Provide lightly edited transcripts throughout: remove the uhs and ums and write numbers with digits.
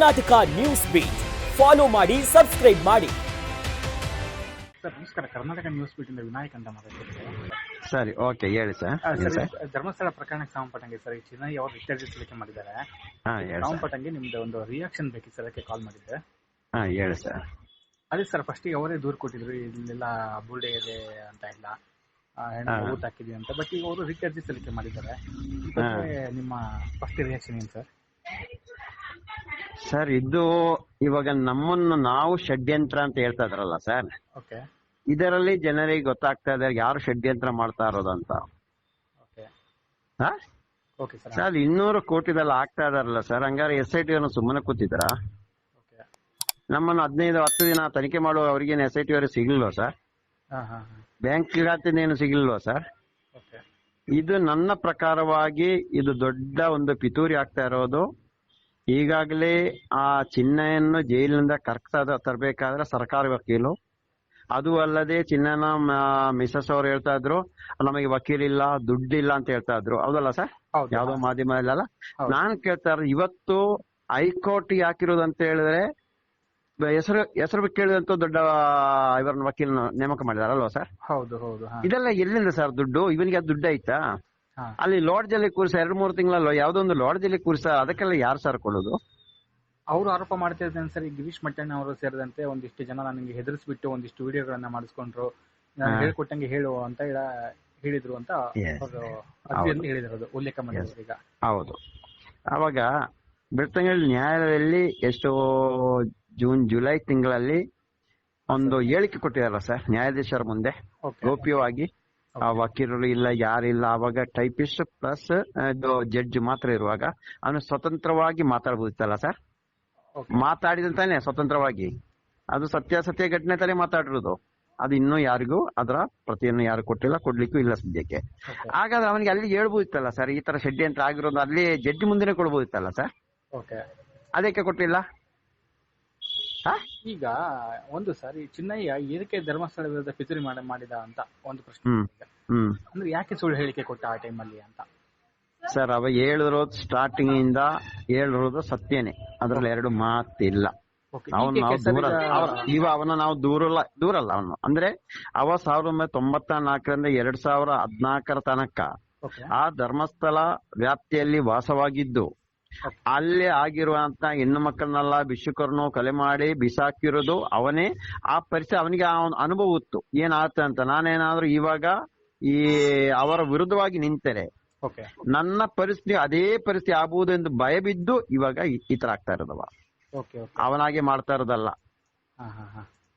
Karnataka news beat follow ಮಾಡಿ, subscribe ಮಾಡಿ. Sir ನಮಸ್ಕಾರ. ಕರ್ನಾಟಕ ನ್ಯೂಸ್ ಬೀಟ್ ಇಂದ ವಿನಾಯಕ್ ಅಂತ ಮಾತಾಡ್ತಿದ್ದೇನೆ. ಸರಿ, ಓಕೆ, ಹೇಳಿ ಸರ್. ಧರ್ಮಸ್ಥಳ ಪ್ರಕರಣಕ್ಕೆ ಸಂಬಂಧಪಟ್ಟಂಗೆ ಸರ್, ಈ ಚಿನ್ನಯ್ಯ ಅವರು ರಿಚಾರ್ಜ್ ಸಲ್ಲಿಕೆ ಮಾಡಿದ್ದಾರೆ. ಸಂಬಂಧಪಟ್ಟಂಗೆ ನಿಮ್ದು ಒಂದು ರಿಯಾಕ್ಷನ್ ಬೇಕಿತ್ತು ಸರ್, ಅದಕ್ಕೆ ಕಾಲ್ ಮಾಡಿದ್ದೆ. ಹೇಳಿ ಸರ್. ಅದೇ ಸರ್, ಫಸ್ಟಿಗೆ ಅವರೇ ದೂರು ಕೊಟ್ಟಿದ್ರು, ಇಲ್ಲೆಲ್ಲ ಬುಲ್ಡೆ ಇದೆ ಅಂತ ಇಲ್ಲ, ಹೆಣ್ಣು ಊಟ ಹಾಕಿದ್ವಿ ಅಂತ. ಬಟ್ ಈಗ ಅವರು ರಿಚಾರ್ಜ್ ಸಲ್ಲಿಕೆ ಮಾಡಿದ್ದಾರೆ. ನಿಮ್ಮ ಫಸ್ಟ್ ರಿಯಾಕ್ಷನ್ ಏನು ಸರ್? ಸರ್, ಇದು ಇವಾಗ ನಮ್ಮನ್ನು ನಾವು ಷಡ್ಯಂತ್ರ ಅಂತ ಹೇಳ್ತಾ ಇದ್ರಲ್ಲ ಸರ್. ಓಕೆ. ಇದರಲ್ಲಿ ಜನರಿಗೆ ಗೊತ್ತಾಗ್ತಾ ಇದೆ ಯಾರು ಷಡ್ಯಂತ್ರ ಮಾಡ್ತಾ ಇರೋದಂತ. ಓಕೆ ಸರ್, 200 ಕೋಟಿದಲ್ಲಿ ಆಗ್ತಾ ಇದಾರಲ್ಲ ಸರ್. ಹಂಗಾರೆ SIT ಅನ್ನು ಸುಮ್ಮನೆ ಕೂತಿದ್ರ? ನಮ್ಮನ್ನು 15-10 ದಿನ ತನಿಖೆ ಮಾಡುವ ಅವ್ರಿಗೇನು SIT ಅವ್ರಿಗೆ ಸಿಗ್ಲಿಲ್ವಾ ಸರ್? ಬ್ಯಾಂಕ್ ಖಾತೆನೇನು ಸಿಗ್ಲಿಲ್ವಾ ಸರ್? ಇದು ನನ್ನ ಪ್ರಕಾರವಾಗಿ ಇದು ದೊಡ್ಡ ಒಂದು ಪಿತೂರಿ ಆಗ್ತಾ ಇರೋದು. ಈಗಾಗಲೇ ಆ ಚಿನ್ನಯನ್ನು ಜೈಲಿನಿಂದ ತರಬೇಕಾದ್ರೆ ಸರ್ಕಾರಿ ವಕೀಲು, ಅದು ಅಲ್ಲದೆ ಚಿನ್ನನ ಮಿಸಸ್ ಅವ್ರು ಹೇಳ್ತಾ ಇದ್ರು ನಮಗೆ ವಕೀಲಿಲ್ಲ, ದುಡ್ಡಿಲ್ಲ ಅಂತ ಹೇಳ್ತಾ ಇದ್ರು. ಹೌದಲ್ಲ ಸರ್? ಯಾವ್ದೋ ಮಾಧ್ಯಮದಲ್ಲ. ನಾನ್ ಕೇಳ್ತಾ ಇರೋದು, ಇವತ್ತು ಹೈಕೋರ್ಟ್ ಹಾಕಿರೋದು ಅಂತ ಹೇಳಿದ್ರೆ ಹೆಸರು ಕೇಳಿದಂತ ದೊಡ್ಡ ಇವರನ್ನ ವಕೀಲನ ನೇಮಕ ಮಾಡಿದಾರಲ್ವಾ ಸರ್? ಹೌದು ಹೌದು. ಇದೆಲ್ಲ ಎಲ್ಲಿಂದ ಸರ್ ದುಡ್ಡು? ಇವನಿಗೆ ಅದು ದುಡ್ಡು ಐತಾ? ಅಲ್ಲಿ ಲಾಡ್ಜ್ ಅಲ್ಲಿ ಕೂರಿಸ 2-3 ತಿಂಗಳಲ್ಲ ಯಾವ್ದೋ ಒಂದು ಲಾಡ್ಜ್ ಅಲ್ಲಿ ಕೂರಿಸ, ಅದಕ್ಕೆಲ್ಲ ಯಾರು ಸರ್ ಕೊಡೋದು? ಅವರು ಆರೋಪ ಮಾಡ್ತಿದ್ದಾರೆ ಸರ್. ಗಿರೀಶ್ ಮಟ್ಟಣ್ಣ ಅವರು ಸೇರಿದಂತೆ ಒಂದಿಷ್ಟು ಜನ ನನಗೆ ಹೆದರಿಸ್ಬಿಟ್ಟು ಒಂದಿಷ್ಟು ವಿಡಿಯೋಗಳನ್ನ ಮಾಡಿಸ್ಕೊಂಡ್ರು, ನಾನು ಹೇಳ್ಕೊಟ್ಟಂಗೆ ಹೇಳು ಅಂತ ಹೇಳಿದ್ರು ಅಂತ ಹೇಳಿದಿರೋದು ಉಲ್ಲೇಖ ಮಾಡಿದ್ರು. ಈಗ ಹೌದು. ಅವಾಗ ಬೆಳ್ತಂಗಡಿ ನ್ಯಾಯಾಲಯದಲ್ಲಿ ಎಷ್ಟೋ ಜುಲೈ ತಿಂಗಳಲ್ಲಿ ಒಂದು ಹೇಳಿಕೆ ಕೊಟ್ಟಿದಾರಲ್ಲ ಸರ್ ನ್ಯಾಯಾಧೀಶರ ಮುಂದೆ, ಗೌಪ್ಯವಾಗಿ. ಆ ವಕೀಲರು ಇಲ್ಲ, ಯಾರಿಲ್ಲ. ಅವಾಗ ಟೈಪಿಸ್ಟ್ ಪ್ಲಸ್ ಜಡ್ಜ್ ಮಾತ್ರ ಇರುವಾಗ ಅವನು ಸ್ವತಂತ್ರವಾಗಿ ಮಾತಾಡಬಹುದಿತ್ತಲ್ಲ ಸರ್? ಮಾತಾಡಿದಂತಾನೆ ಸ್ವತಂತ್ರವಾಗಿ. ಅದು ಸತ್ಯಾಸತ್ಯ ಘಟನೆ ತಾನೇ ಮಾತಾಡಿರೋದು. ಅದು ಇನ್ನೂ ಯಾರಿಗೂ ಅದರ ಪ್ರತಿಯನ್ನು ಯಾರು ಕೊಟ್ಟಿಲ್ಲ, ಕೊಡ್ಲಿಕ್ಕೂ ಇಲ್ಲ ಸದ್ಯಕ್ಕೆ. ಹಾಗಾದ್ರೆ ಅವನಿಗೆ ಅಲ್ಲಿ ಹೇಳ್ಬೋದಿತ್ತಲ್ಲ ಸರ್, ಈ ತರ ಷಡ್ಯಂತ್ರ ಆಗಿರೋದು ಅಲ್ಲಿ ಜಡ್ಜ್ ಮುಂದೆನೆ ಕೊಡ್ಬೋದಿತ್ತಲ್ಲ ಸರ್? ಅದಕ್ಕೆ ಕೊಟ್ಟಿಲ್ಲ. ಈಗ ಒಂದು ಸಾರಿ ಚಿನ್ನಯ್ಯ ಏನಕ್ಕೆ ಧರ್ಮಸ್ಥಳ ವಿರುದ್ಧ ಪಿತೂರಿ ಮಾಡಿದ ಅಂತ ಒಂದು ಪ್ರಶ್ನೆ. ಅಂದ್ರೆ ಯಾಕೆ ಸುಳ್ಳು ಹೇಳಿಕೆ ಕೊಟ್ಟ ಆ ಟೈಮಲ್ಲಿ ಅಂತ ಸರ್? ಅವ ಹೇಳಿರೋದು ಸ್ಟಾರ್ಟಿಂಗ್ ಇಂದ ಹೇಳಿರೋದು ಸತ್ಯನೇ, ಅದ್ರಲ್ಲಿ 2 ಮಾತಿಲ್ಲ. ಅವನ ನಾವು ದೂರಲ್ಲ ಅವನು. ಅಂದ್ರೆ ಅವ 1994ರಿಂದ 2014 ತನಕ ಆ ಧರ್ಮಸ್ಥಳ ವ್ಯಾಪ್ತಿಯಲ್ಲಿ ವಾಸವಾಗಿದ್ದು, ಅಲ್ಲೇ ಆಗಿರುವಂತ ಹೆಣ್ಣು ಮಕ್ಕಳನ್ನೆಲ್ಲ ಭಿಕ್ಷುಕರನ್ನು ಕೊಲೆ ಮಾಡಿ ಬಿಸಾಕಿರೋದು ಅವನೇ. ಆ ಪರಿಸ್ಥಿತಿ ಅವನಿಗೆ ಅನುಭವ ಇತ್ತು ಏನಾಗುತ್ತೆ ಅಂತ. ನಾನೇನಾದ್ರೂ ಇವಾಗ ಈ ಅವರ ವಿರುದ್ಧವಾಗಿ ನಿಂತರೆ ನನ್ನ ಪರಿಸ್ಥಿತಿ ಅದೇ ಪರಿಸ್ಥಿತಿ ಆಗಬಹುದು ಎಂದು ಭಯ ಬಿದ್ದು ಇವಾಗ ಈ ತರ ಆಗ್ತಾ ಇರೋದವ. ಅವನಾಗೆ ಮಾಡ್ತಾ ಇರೋದಲ್ಲ,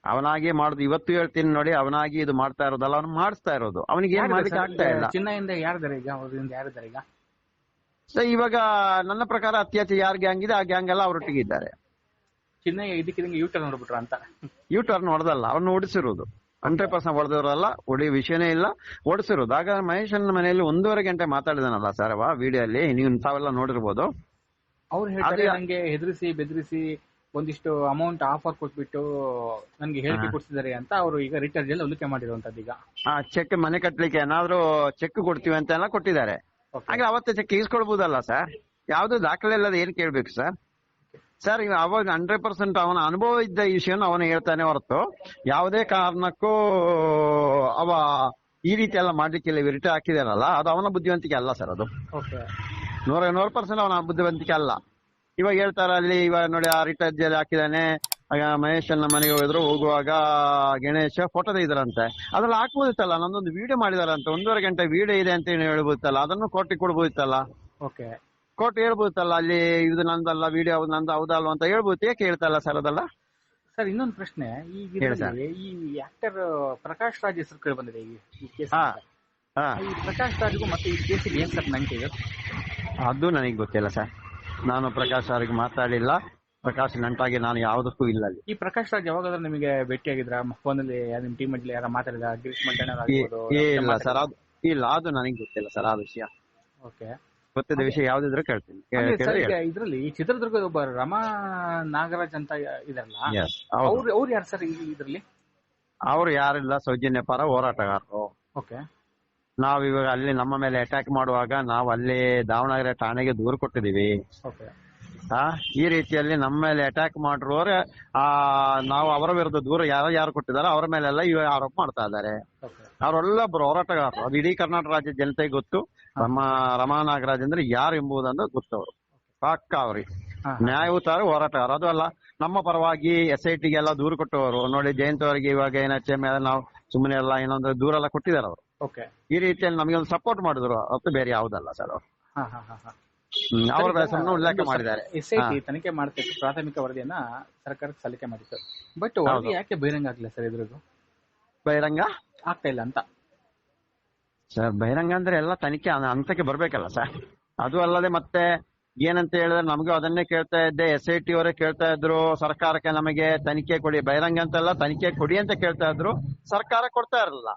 ಅವನಾಗೆ ಮಾಡುದು. ಇವತ್ತು ಹೇಳ್ತೀನಿ ನೋಡಿ, ಅವನಾಗಿ ಇದು ಮಾಡ್ತಾ ಇರೋದಲ್ಲ, ಅವನು ಮಾಡಿಸ್ತಾ ಇರೋದು. ಅವನಿಗೆ ಏನ್ ಮಾಡ್ಲಿಕ್ಕೆ ಆಗ್ತಾ ಇಲ್ಲ. ಚಿನ್ನದಿಂದ ಯಾರಿದ್ದಾರೆ ಈಗ? ಇವಾಗ ನನ್ನ ಪ್ರಕಾರ ಅತ್ಯಾಚಾರ ಯಾರ್ ಗ್ಯಾಂಗ್ ಇದೆ ಆ ಗ್ಯಾಂಗ್ ಎಲ್ಲ ಅವರೊಟ್ಟಿಗೆ ಇದ್ದಾರೆ. ಚಿನ್ನಯ್ಯ ಇದಕ್ಕಿದಂಗೆ ಯೂ ಟರ್ನ್ ನೋಡ್ಬಿಟ್ರ ಅಂತ? ಯೂ ಟರ್ನ್ ಹೊಡೆದಲ್ಲ, ಅವ್ರನ್ನ ಓಡಿಸಿರೋದು. 100% ಹೊಡೆದವರಲ್ಲ, ಹೊಡೆಯೋ ವಿಷಯನೇ ಇಲ್ಲ, ಓಡಿಸಿರೋದು. ಆಗ ಮಹೇಶನ ಮನೆಯಲ್ಲಿ 1.5 ಗಂಟೆ ಮಾತಾಡಿದಾನಲ್ಲ ಸರ್ ಅವ ವಿಡಿಯೋಲ್ಲಿ, ನೀವು ತಾವೆಲ್ಲ ನೋಡಿರ್ಬೋದು. ಅವ್ರು ಹೇಳ್ತಾರೆ ನಂಗೆ ಹೆದರಿಸಿ ಬೆದರಿಸಿ ಒಂದಿಷ್ಟು ಅಮೌಂಟ್ ಆಫರ್ ಕೊಟ್ಬಿಟ್ಟು ನನ್ಗೆ ಹೇಳಿಕೆ ಕೊಡ್ತಿದ್ದಾರೆ ಅಂತ. ಅವರು ಈಗ ರಿಚಾರ್ಜ್ ಎಲ್ಲ ಉಲ್ಲೇಖ ಮಾಡಿರುವಂತದ್ದು. ಈಗ ಚೆಕ್ ಮನೆ ಕಟ್ಲಿಕ್ಕೆ ಏನಾದ್ರು ಚೆಕ್ ಕೊಡ್ತೀವಿ ಅಂತ ಎಲ್ಲ ಕೊಟ್ಟಿದ್ದಾರೆ. ಹಾಗೆ ಅವತ್ತೇ ಚೆಕ್ ಇಸ್ಕೊಳ್ಬಹುದಲ್ಲ ಸರ್? ಯಾವ್ದು ದಾಖಲೆ ಇಲ್ಲದ ಏನ್ ಕೇಳ್ಬೇಕು ಸರ್? ಸರ್ ಈಗ ಅವಾಗ 100% ಅವನ ಅನುಭವ ಇದ್ದ ಈ ವಿಷಯನ ಅವನು ಹೇಳ್ತಾನೆ ಹೊರತು ಯಾವುದೇ ಕಾರಣಕ್ಕೂ ಅವ ಈ ರೀತಿ ಎಲ್ಲ ಮಾಡ್ಲಿಕ್ಕಿಲ್ಲ. ವಿರಿಟ ಹಾಕಿದಾರಲ್ಲ, ಅದು ಅವನ ಬುದ್ಧಿವಂತಿಕೆ ಅಲ್ಲ ಸರ್. ಅದು 100% ಅವನ ಬುದ್ಧಿವಂತಿಕೆ ಅಲ್ಲ. ಇವಾಗ ಹೇಳ್ತಾರ ಅಲ್ಲಿ, ಇವಾಗ ನೋಡಿ ಆ ರಿಚಾರ್ಜ್ ಅಲ್ಲಿ ಹಾಕಿದಾನೆ. ಮಹೇಶನ ಮನೆಗೆ ಹೋಗುವಾಗ ಗಣೇಶ ಫೋಟೋ ತೆಗಿದಾರಂತೆ. ಅದ್ರಲ್ಲಿ ಹಾಕ್ಬೋದಿತ್ತಲ್ಲ, ನಂದೊಂದು ವಿಡಿಯೋ ಮಾಡಿದಾರಂತೆ, 1.5 ಗಂಟೆ ವಿಡಿಯೋ ಇದೆ ಅಂತ ಹೇಳ್ಬೋದಿತ್ತಲ್ಲ, ಅದನ್ನು ಕೋರ್ಟಿಗೆ ಕೊಡ್ಬೋದಿತ್ತಲ್ಲ. ಕೋರ್ಟ್ ಹೇಳ್ಬೋದಿತ್ತಲ್ಲ, ಅಲ್ಲಿ ಇದು ನಂದಲ್ಲ, ವಿಡಿಯೋ ನಂದು ಹೌದಲ್ವ ಅಂತ ಹೇಳ್ಬೋದು. ಏಕೆ ಹೇಳ್ತಲ್ಲ ಸರ್ ಅದಲ್ಲ? ಸರ್ ಇನ್ನೊಂದು ಪ್ರಶ್ನೆ, ಈಗ ಈ ಆಕ್ಟರ್ ಪ್ರಕಾಶ್ ರಾಜ್ ಹೆಸರು ಕೇಳಿ ಬಂದಿದೆ ಈ ಕೇಸ್. ಈ ಪ್ರಕಾಶ್ ರಾಜ್ಗೂ ಮತ್ತೆ ಈ ಕೇಸಿಗೆ ಏನ್ ಸರ್ ನಂಟು ಇದೆ? ಅದು ನನಗೆ ಗೊತ್ತಿಲ್ಲ ಸರ್. ನಾನು ಪ್ರಕಾಶ್ ಅವ್ರಿಗೆ ಮಾತಾಡಿಲ್ಲ. ಪ್ರಕಾಶ್ ನಂಟಾಗಿ ನಾನು ಯಾವುದಕ್ಕೂ ಇಲ್ಲ ಅಲ್ಲಿ. ಈ ಪ್ರಕಾಶ್ ರಾಜ್ ಯಾವಾಗಾದ್ರೂ ನಿಮಗೆ ಭೇಟಿಯಾಗಿದ್ರ? ಫೋನಲ್ಲಿ ನಿಮ್ ಟೀಮ್ ಅಲ್ಲಿ ಯಾರ ಮಾತಾಡಿದ? ಗಿರೀಶ್ ಮಟ್ಟಣ್ಣ ಇಲ್ಲ ಸರ್, ಇಲ್ಲ, ಅದು ನನಗೆ ಗೊತ್ತಿಲ್ಲ ಸರ್ ಆ ವಿಷಯ. ಗೊತ್ತಿದ್ದ ವಿಷಯ ಯಾವ್ದಿದ್ರು ಕೇಳ್ತೀನಿ. ಇದ್ರಲ್ಲಿ ಚಿತ್ರದುರ್ಗದ ಒಬ್ಬ ರಮಾ ನಾಗರಾಜ್ ಅಂತ ಇದಾರಲ್ಲ, ಅವ್ರು ಯಾರು ಸರ್ ಇದ್ರಲ್ಲಿ? ಅವ್ರು ಯಾರಿಲ್ಲ, ಸೌಜನ್ಯ ಪರ ಹೋರಾಟಗಾರರು. ನಾವ್ ಇವಾಗ ಅಲ್ಲಿ ನಮ್ಮ ಮೇಲೆ ಅಟ್ಯಾಕ್ ಮಾಡುವಾಗ ನಾವು ಅಲ್ಲಿ ದಾವಣಗೆರೆ ಠಾಣೆಗೆ ದೂರು ಕೊಟ್ಟಿದೀವಿ. ಈ ರೀತಿಯಲ್ಲಿ ನಮ್ಮ ಮೇಲೆ ಅಟ್ಯಾಕ್ ಮಾಡಿರೋರೆ ನಾವು ಅವರ ವಿರುದ್ಧ ದೂರ ಯಾರು ಕೊಟ್ಟಿದ್ದಾರೆ ಅವರ ಮೇಲೆಲ್ಲ ಇವ ಆರೋಪ ಮಾಡ್ತಾ ಇದ್ದಾರೆ. ಅವರೆಲ್ಲ ಹೋರಾಟಗಾರರು, ಅದು ಇಡೀ ಕರ್ನಾಟಕ ರಾಜ್ಯದ ಜನತೆಗೆ ಗೊತ್ತು. ನಮ್ಮ ರಮಾ ನಾಗರಾಜ್ ಅಂದ್ರೆ ಯಾರು ಎಂಬುದನ್ನು ಗೊತ್ತವರು, ಪಕ್ಕ ಅವ್ರಿಗೆ ನ್ಯಾಯಯುತ ಹೋರಾಟಗಾರ. ಅದು ಅಲ್ಲ, ನಮ್ಮ ಪರವಾಗಿ SIT ಗೆಲ್ಲ ದೂರು ಕೊಟ್ಟವರು ನೋಡಿ. ಜಯಂತ್ ಅವರಿಗೆ ಇವಾಗ ಏನಚ್ಚೆ ಮೇಲೆ ನಾವು ಸುಮ್ಮನೆ ಎಲ್ಲ ಇನ್ನೊಂದು ದೂರ ಎಲ್ಲ ಕೊಟ್ಟಿದ್ದಾರೆ ಅವರು. ಈ ರೀತಿಯಲ್ಲಿ ನಮಗೆ ಒಂದು ಸಪೋರ್ಟ್ ಮಾಡಿದ್ರು, ಅದು ಬೇರೆ ಯಾವುದಲ್ಲ ಸರ್. ಅವರು ಅವರ ಹೆಸರನ್ನು ಉಲ್ಲೇಖ ಮಾಡಿದ್ದಾರೆ. SIT ತನಿಖೆ ಮಾಡ್ತಿತ್ತು, ಪ್ರಾಥಮಿಕ ವರದಿಯನ್ನ ಸರ್ಕಾರಕ್ಕೆ ಸಲ್ಲಿಕೆ ಮಾಡಿತ್ತು. ಬಟ್ ವರದಿ ಯಾಕೆ ಬಹಿರಂಗ ಆಗ್ಲಿಲ್ಲ ಸರ್? ಇದ್ರದ್ದು ಬಹಿರಂಗ ಆಗ್ತಾ ಇಲ್ಲ ಅಂತ ಸರ್. ಬಹಿರಂಗ ಅಂದ್ರೆ ಎಲ್ಲ ತನಿಖೆ ಹಂತಕ್ಕೆ ಬರ್ಬೇಕಲ್ಲ ಸರ್. ಅದು ಅಲ್ಲದೆ ಮತ್ತೆ ಏನಂತ ಹೇಳಿದ್ರೆ ನಮಗೂ ಅದನ್ನೇ ಕೇಳ್ತಾ ಇದ್ದೆ, SIT ಅವರೇ ಕೇಳ್ತಾ ಇದ್ರು ಸರ್ಕಾರಕ್ಕೆ ನಮಗೆ ತನಿಖೆ ಕೊಡಿ, ಬಹಿರಂಗ ಅಂತೆಲ್ಲ ತನಿಖೆ ಕೊಡಿ ಅಂತ ಕೇಳ್ತಾ ಇದ್ರು, ಸರ್ಕಾರ ಕೊಡ್ತಾ ಇರಲಿಲ್ಲ.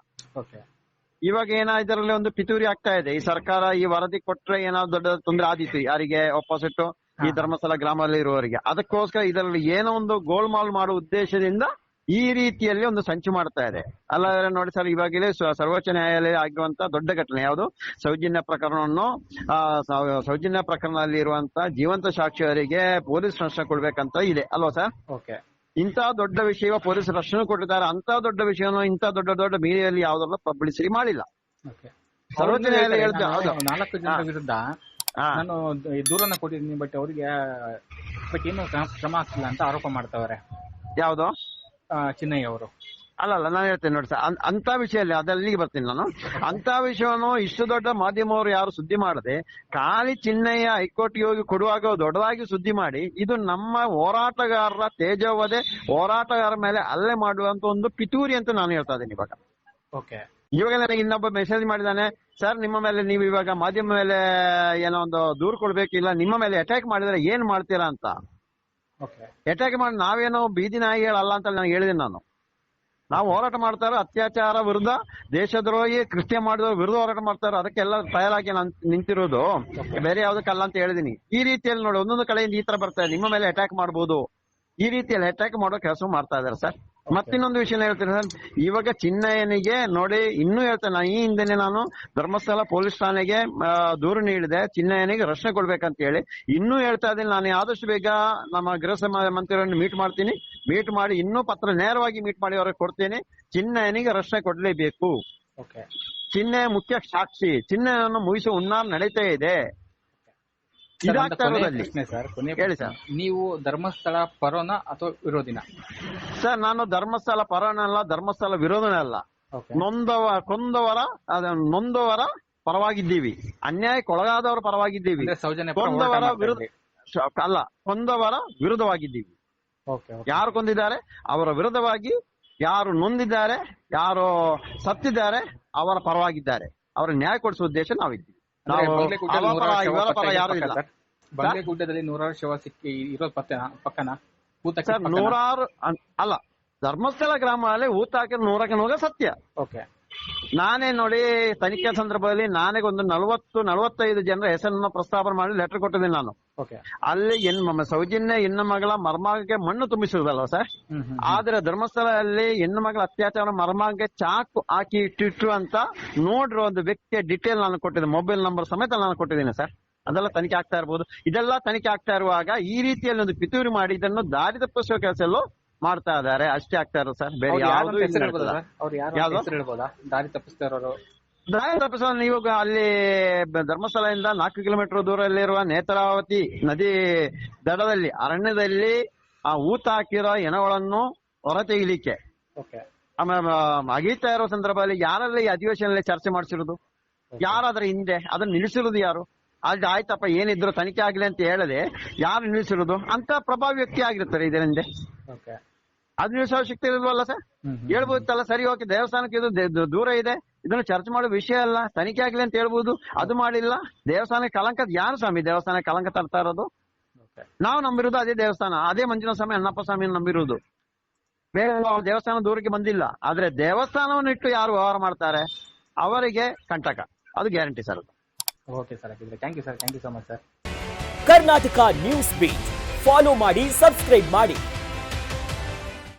ಇವಾಗ ಇದರಲ್ಲಿ ಒಂದು ಪಿತೂರಿ ಆಗ್ತಾ ಇದೆ. ಈ ಸರ್ಕಾರ ಈ ವರದಿ ಕೊಟ್ರೆ ಏನಾದ್ರು ದೊಡ್ಡ ತೊಂದರೆ ಆದಿತ್ತು ಯಾರಿಗೆ, ಅಪೋಸಿಟ್ ಈ ಧರ್ಮಸ್ಥಳ ಗ್ರಾಮದಲ್ಲಿ ಇರುವವರಿಗೆ. ಅದಕ್ಕೋಸ್ಕರ ಇದರಲ್ಲಿ ಏನೋ ಒಂದು ಗೋಲ್ಮಾಲ್ ಮಾಡುವ ಉದ್ದೇಶದಿಂದ ಈ ರೀತಿಯಲ್ಲಿ ಒಂದು ಸಂಚು ಮಾಡ್ತಾ ಇದೆ. ಅಲ್ಲ ನೋಡಿ ಸರ್, ಇವಾಗಲೇ ಸರ್ವೋಚ್ಚ ನ್ಯಾಯಾಲಯ ಆಗಿರುವಂತ ದೊಡ್ಡ ಘಟನೆ ಯಾವುದು, ಸೌಜನ್ಯ ಪ್ರಕರಣವನ್ನು ಸೌಜನ್ಯ ಪ್ರಕರಣದಲ್ಲಿ ಇರುವಂತ ಜೀವಂತ ಸಾಕ್ಷಿಯವರಿಗೆ ಪೊಲೀಸ್ ರಕ್ಷಣೆ ಕೊಡ್ಬೇಕಂತ ಇದೆ ಅಲ್ವಾ ಸರ್? ಇಂಥ ದೊಡ್ಡ ವಿಷಯ ಪೊಲೀಸ್ ರಕ್ಷಣೆ ಕೊಟ್ಟಿದ್ದಾರೆ. ಅಂತ ದೊಡ್ಡ ವಿಷಯವನ್ನು ಇಂಥ ದೊಡ್ಡ ಮೀಡಿಯಲ್ಲಿ ಯಾವ್ದಲ್ಲ ಪಬ್ಲಿಸಿಟಿ ಮಾಡಿಲ್ಲ. ಸರ್ವೋಚ್ಚ ನ್ಯಾಯಾಲಯ ಹೇಳ್ತಾ 4 ಜನರ ವಿರುದ್ಧ ನಾನು ದೂರನ್ನ ಕೊಟ್ಟಿದ್ದೀನಿ, ಬಟ್ ಅವರಿಗೆ ಏನು ಕ್ರಮ ಆಗ್ತಿಲ್ಲ ಅಂತ ಆರೋಪ ಮಾಡ್ತಾವ್ರೆ. ಯಾವ್ದು? ಚಿನ್ನಯ್ಯ ಅವರು. ಅಲ್ಲ ನಾನು ಹೇಳ್ತೇನೆ ನೋಡಿ ಸರ್, ಅಂತ ವಿಷಯದಲ್ಲಿ ಅದಲ್ಲಿಗೆ ಬರ್ತೀನಿ ನಾನು. ಅಂತ ವಿಷಯವನ್ನು ಇಷ್ಟು ದೊಡ್ಡ ಮಾಧ್ಯಮವರು ಯಾರು ಸುದ್ದಿ ಮಾಡದೆ ಖಾಲಿ ಚಿನ್ನಯ್ಯ ಹೈಕೋರ್ಟ್ಗೆ ಹೋಗಿ ಕೊಡುವಾಗ ದೊಡ್ಡದಾಗಿ ಸುದ್ದಿ ಮಾಡಿ, ಇದು ನಮ್ಮ ಹೋರಾಟಗಾರರ ತೇಜೋವಧೆ, ಹೋರಾಟಗಾರರ ಮೇಲೆ ಹಲ್ಲೆ ಮಾಡುವಂತ ಒಂದು ಪಿತೂರಿ ಅಂತ ನಾನು ಹೇಳ್ತಾ ಇದ್ದೀನಿ ಇವಾಗ. ಇವಾಗ ನನಗೆ ಇನ್ನೊಬ್ಬ ಮೆಸೇಜ್ ಮಾಡಿದಾನೆ, ಸರ್ ನಿಮ್ಮ ಮೇಲೆ ನೀವು ಇವಾಗ ಮಾಧ್ಯಮ ಮೇಲೆ ಏನೋ ಒಂದು ದೂರು ಕೊಡ್ಬೇಕಿಲ್ಲ, ನಿಮ್ಮ ಮೇಲೆ ಅಟ್ಯಾಕ್ ಮಾಡಿದ್ರೆ ಏನ್ ಮಾಡ್ತೀರಾ ಅಂತ. ಅಟ್ಯಾಕ್ ಮಾಡಿ ನಾವೇನೋ ಬೀದಿ ನಾಯಿಗಳಲ್ಲ ಅಂತ ನಾನು ಹೇಳಿದ್ದೀನಿ. ನಾವು ಹೋರಾಟ ಮಾಡ್ತಾರೋ ಅತ್ಯಾಚಾರ ವಿರುದ್ಧ, ದೇಶದ್ರೋಹಿ ಕೃತ್ಯ ಮಾಡಿದವ್ರ ವಿರುದ್ಧ ಹೋರಾಟ ಮಾಡ್ತಾರೋ, ಅದಕ್ಕೆಲ್ಲ ತಯಾರಾಗಿ ನಿಂತಿರೋದು, ಬೇರೆ ಯಾವ್ದಕ್ಕಲ್ಲ ಅಂತ ಹೇಳಿದೀನಿ. ಈ ರೀತಿಯಲ್ಲಿ ನೋಡಿ ಒಂದೊಂದು ಕಡೆಯಿಂದ ಈ ತರ ಬರ್ತಾ ಇದೆ, ನಿಮ್ಮ ಮೇಲೆ ಅಟ್ಯಾಕ್ ಮಾಡ್ಬೋದು, ಈ ರೀತಿಯಲ್ಲಿ ಅಟ್ಯಾಕ್ ಮಾಡೋ ಕೆಲಸ ಮಾಡ್ತಾ ಇದಾರೆ ಸರ್. ಮತ್ತಿನ್ನೊಂದು ವಿಷಯ ಹೇಳ್ತೀನಿ ಸರ್, ಇವಾಗ ಚಿನ್ನಯ್ಯನಿಗೆ ನೋಡಿ ಇನ್ನೂ ಹೇಳ್ತೇನೆ, ಈ ಹಿಂದೆನೆ ನಾನು ಧರ್ಮಸ್ಥಳ ಪೊಲೀಸ್ ಠಾಣೆಗೆ ದೂರು ನೀಡಿದೆ, ಚಿನ್ನಯ್ಯನಿಗೆ ರಕ್ಷಣೆ ಕೊಡ್ಬೇಕಂತ ಹೇಳಿ. ಇನ್ನೂ ಹೇಳ್ತಾ ಇದ್ದೀನಿ, ನಾನು ಆದಷ್ಟು ಬೇಗ ನಮ್ಮ ಗೃಹ ಮಂತ್ರಿಯವರನ್ನು ಮೀಟ್ ಮಾಡ್ತೀನಿ, ಮೀಟ್ ಮಾಡಿ ಇನ್ನೂ ಪತ್ರ ನೇರವಾಗಿ ಮೀಟ್ ಮಾಡಿ ಅವ್ರಿಗೆ ಕೊಡ್ತೇನೆ. ಚಿನ್ನಯ್ಯನಿಗೆ ರಕ್ಷಣೆ ಕೊಡ್ಲೇಬೇಕು. ಚಿನ್ನಯ್ಯ ಮುಖ್ಯ ಸಾಕ್ಷಿ, ಚಿನ್ನಯ್ಯನನ್ನು ಮುಗಿಸುವ ಹುನ್ನಾರ ನಡೀತಾ ಇದೆ. ಹೇಳಿ ಸರ್, ನೀವು ಧರ್ಮಸ್ಥಳ ಪರೋನ ಅಥವಾ ವಿರೋಧಿನ? ಸರ್ ನಾನು ಧರ್ಮಸ್ಥಳ ಪರನಲ್ಲ, ಧರ್ಮಸ್ಥಳ ವಿರೋಧನೇ ಅಲ್ಲ. ನೊಂದವರ ಪರವಾಗಿದ್ದೀವಿ, ಅನ್ಯಾಯಕ್ಕೊಳಗಾದವರ ಪರವಾಗಿದ್ದೀವಿ, ಕೊಂದವರ ವಿರುದ್ಧ ಅಲ್ಲ, ಕೊಂದವರ ವಿರುದ್ಧವಾಗಿದ್ದೀವಿ. ಯಾರು ಕೊಂದಿದ್ದಾರೆ ಅವರ ವಿರುದ್ಧವಾಗಿ, ಯಾರು ನೊಂದಿದ್ದಾರೆ, ಯಾರು ಸತ್ತಿದ್ದಾರೆ ಅವರ ಪರವಾಗಿದ್ದಾರೆ, ಅವರ ನ್ಯಾಯ ಕೊಡಿಸುವ ಉದ್ದೇಶ ನಾವಿದ್ದೀವಿ. ಬಾಗಲಕೋಟೆಯಲ್ಲಿ ನೂರಾರು ಶವ ಸಿಕ್ಕಿ ಇರೋದು ಪಕ್ಕನ ಸರ್, ನೂರಾರು ಅಲ್ಲ, ಧರ್ಮಸ್ಥಳ ಗ್ರಾಮದಲ್ಲಿ ಊತ ಹಾಕಿದ 100 ಸತ್ಯ. ನಾನೇ ನೋಡಿ ತನಿಖೆ ಸಂದರ್ಭದಲ್ಲಿ ನಾನೇ ಒಂದು 40-45 ಜನರ ಹೆಸರನ್ನು ಪ್ರಸ್ತಾಪನೆ ಮಾಡಿ ಲೆಟರ್ ಕೊಟ್ಟಿದ್ದೀನಿ ನಾನು. ಅಲ್ಲಿ ಸೌಜನ್ಯ ಹೆಣ್ಣು ಮಗಳ ಮರ್ಮಾಂಗಕ್ಕೆ ಮಣ್ಣು ತುಂಬಿಸುವುದಲ್ವ ಸರ್, ಆದ್ರೆ ಧರ್ಮಸ್ಥಳದಲ್ಲಿ ಹೆಣ್ಣು ಮಗಳ ಅತ್ಯಾಚಾರ ಮರ್ಮಾಂಗಕ್ಕೆ ಚಾಕು ಹಾಕಿ ಇಟ್ಟಿಟ್ರು ಅಂತ ನೋಡ್ರು ಒಂದು ವ್ಯಕ್ತಿಯ ಡಿಟೇಲ್ ನಾನು ಕೊಟ್ಟಿದ್ದೆ, ಮೊಬೈಲ್ ನಂಬರ್ ಸಮೇತ ನಾನು ಕೊಟ್ಟಿದ್ದೀನಿ ಸರ್. ಅದೆಲ್ಲ ತನಿಖೆ ಆಗ್ತಾ ಇರ್ಬೋದು. ಇದೆಲ್ಲ ತನಿಖೆ ಆಗ್ತಾ ಇರುವಾಗ ಈ ರೀತಿಯಲ್ಲಿ ಒಂದು ಪಿತೂರಿ ಮಾಡಿ ಇದನ್ನು ದಾರಿ ತಪ್ಪಿಸುವ ಕೆಲಸ ಎಲ್ಲೋ ಮಾಡ್ತಾ ಇದಾರೆ, ಅಷ್ಟೇ ಆಗ್ತಾ ಇರೋದು ಸರ್. ಬೇರೆ ಯಾವ್ದು ದಾರಿ ತಪ್ಪಿಸ್ತಾ ಇರೋರು? ದಾರಿ ತಪ್ಪಿಸೋ ನೀವು ಅಲ್ಲಿ ಧರ್ಮಸ್ಥಳದಿಂದ 4 ಕಿಲೋಮೀಟರ್ ದೂರದಲ್ಲಿರುವ ನೇತ್ರಾವತಿ ನದಿ ದಡದಲ್ಲಿ ಅರಣ್ಯದಲ್ಲಿ ಆ ಊತ ಹಾಕಿರೋ ಹೆಣಗಳನ್ನು ಹೊರತೆಗಿಲಿಕ್ಕೆ ಅಗೀತಾ ಇರೋ ಸಂದರ್ಭದಲ್ಲಿ ಯಾರೆಲ್ಲ ಈ ಅಧಿವೇಶನದಲ್ಲಿ ಚರ್ಚೆ ಮಾಡಿಸಿರೋದು, ಯಾರಾದ್ರೆ ಹಿಂದೆ ಅದನ್ನ ನಿಲ್ಲಿಸಿರೋದು ಯಾರು? ಅಲ್ಲಿ ಆಯ್ತಪ್ಪ ಏನಿದ್ರು ತನಿಖೆ ಆಗ್ಲಿ ಅಂತ ಹೇಳದೆ ಯಾರು ನಿಲ್ಲಿಸಿರೋದು ಅಂತ ಪ್ರಭಾವಿ ವ್ಯಕ್ತಿ ಆಗಿರ್ತಾರೆ ಇದರ ಹಿಂದೆ. ಅದು ನಿಲ್ಲಿಸೋ ಶಕ್ತಿ ಇಲ್ವಲ್ಲ ಸರ್? ಹೇಳ್ಬೋದಿತ್ತಲ್ಲ, ಸರಿ ಓಕೆ ದೇವಸ್ಥಾನಕ್ಕೆ ಇದು ದೂರ ಇದೆ, ಇದನ್ನು ಚರ್ಚೆ ಮಾಡೋ ವಿಷಯ ಅಲ್ಲ, ತನಿಖೆ ಆಗ್ಲಿ ಅಂತ ಹೇಳ್ಬೋದು. ಅದು ಮಾಡಿಲ್ಲ. ದೇವಸ್ಥಾನಕ್ಕೆ ಕಲಂಕ ಯಾರು ಸ್ವಾಮಿ ದೇವಸ್ಥಾನಕ್ಕೆ ಕಲಂಕ ತರ್ತಾ ಇರೋದು? ನಾವು ನಂಬಿರೋದು ಅದೇ ದೇವಸ್ಥಾನ, ಅದೇ ಮಂಜುನಾಥ ಸ್ವಾಮಿ ಅಣ್ಣಪ್ಪ ಸ್ವಾಮಿಯನ್ನು ನಂಬಿರುವುದು. ಬೇರೆ ದೇವಸ್ಥಾನ ದೂರಕ್ಕೆ ಬಂದಿಲ್ಲ. ಆದ್ರೆ ದೇವಸ್ಥಾನವನ್ನು ಇಟ್ಟು ಯಾರು ವ್ಯವಹಾರ ಮಾಡ್ತಾರೆ ಅವರಿಗೆ ಕಂಟಕ, ಅದು guarantee sir. Okay sir, thank you sir, thank you so much sir. Karnataka news beat follow ಮಾಡಿ, ಸಬ್ಸ್ಕ್ರೈಬ್ ಮಾಡಿ.